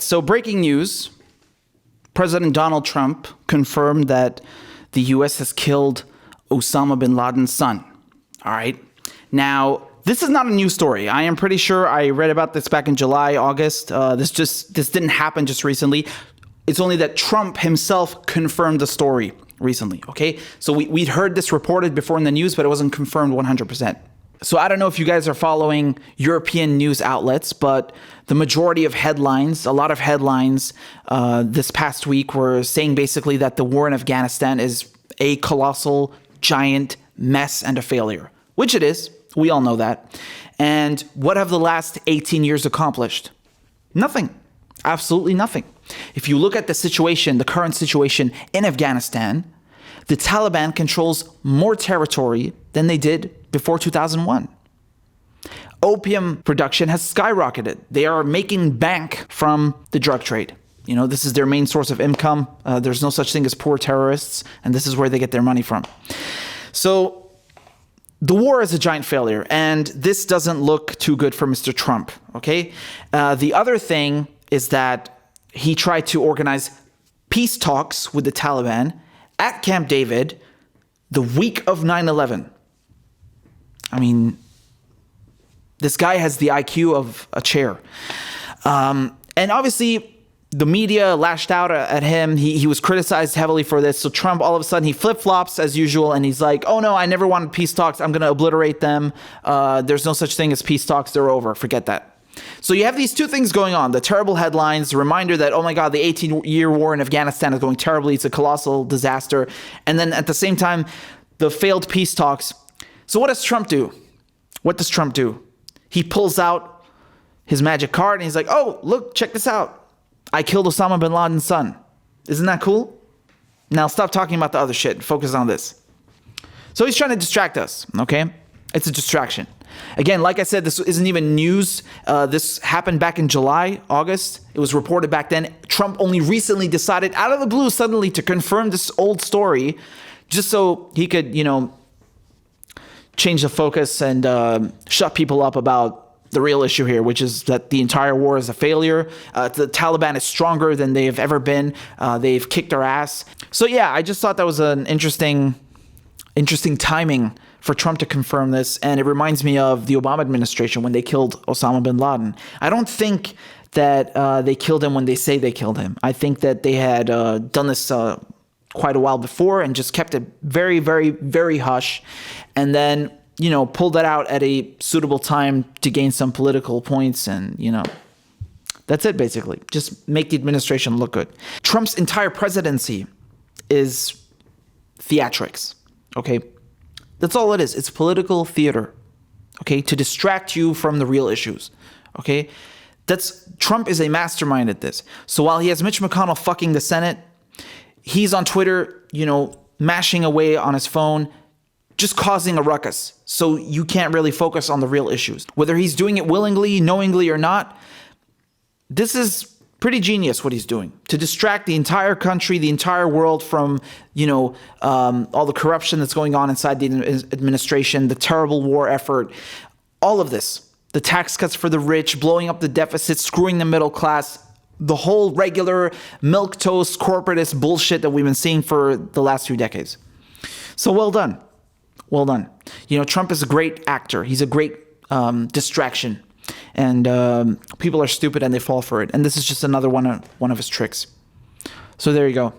So breaking news, President Donald Trump confirmed that the U.S. has killed Osama Bin Laden's son. All right. Now, this is not a new story. I am pretty sure I read about this back in July, August. This didn't happen just recently. It's only that Trump himself confirmed the story recently. Okay. So we'd heard this reported before in the news, but it wasn't confirmed 100%. So I don't know if you guys are following European news outlets, but the majority of headlines, a lot of headlines this past week were saying basically that the war in Afghanistan is a colossal, giant mess and a failure, which it is. We all know that. And what have the last 18 years accomplished? Nothing. Absolutely nothing. If you look at the situation, the current situation in Afghanistan, the Taliban controls more territory than they did before 2001. Opium production has skyrocketed. They are making bank from the drug trade. You know, this is their main source of income. There's no such thing as poor terrorists, and this is where they get their money from. So the war is a giant failure, and this doesn't look too good for Mr. Trump, okay? The other thing is that he tried to organize peace talks with the Taliban at Camp David the week of 9/11. I mean, this guy has the IQ of a chair. And obviously, the media lashed out at him. He was criticized heavily for this. So Trump, all of a sudden, he flip-flops as usual. And he's like, oh, no, I never wanted peace talks. I'm going to obliterate them. There's no such thing as peace talks. They're over. Forget that. So you have these two things going on. The terrible headlines, the reminder that, oh, my God, the 18-year war in Afghanistan is going terribly. It's a colossal disaster. And then at the same time, the failed peace talks. So what does Trump do? What does Trump do? He pulls out his magic card and he's like, oh, look, check this out. I killed Osama Bin Laden's son. Isn't that cool? Now stop talking about the other shit. Focus on this. So he's trying to distract us, okay? It's a distraction. Again, like I said, this isn't even news. This happened back in July, August. It was reported back then. Trump only recently decided out of the blue suddenly to confirm this old story just so he could, you know, change the focus and shut people up about the real issue here, which is that the entire war is a failure. The Taliban is stronger than they've ever been. They've kicked our ass. So yeah, I just thought that was an interesting timing for Trump to confirm this. And it reminds me of the Obama administration when they killed Osama bin Laden. I don't think that they killed him when they say they killed him. I think that they had done this quite a while before and just kept it very, very, very hush. And then, you know, pulled that out at a suitable time to gain some political points. And, you know, that's it, basically. Just make the administration look good. Trump's entire presidency is theatrics, okay? That's all it is. It's political theater, okay? To distract you from the real issues, okay? Trump is a mastermind at this. So while he has Mitch McConnell fucking the Senate, he's on Twitter, you know, mashing away on his phone, just causing a ruckus. So you can't really focus on the real issues. Whether he's doing it willingly, knowingly or not, this is pretty genius what he's doing. To distract the entire country, the entire world from, you know, all the corruption that's going on inside the administration, the terrible war effort, all of this. The tax cuts for the rich, blowing up the deficit, screwing the middle class, the whole regular milquetoast corporatist bullshit that we've been seeing for the last 2 decades. So well done. Well done. You know, Trump is a great actor. He's a great distraction. And people are stupid and they fall for it. And this is just another one of his tricks. So there you go.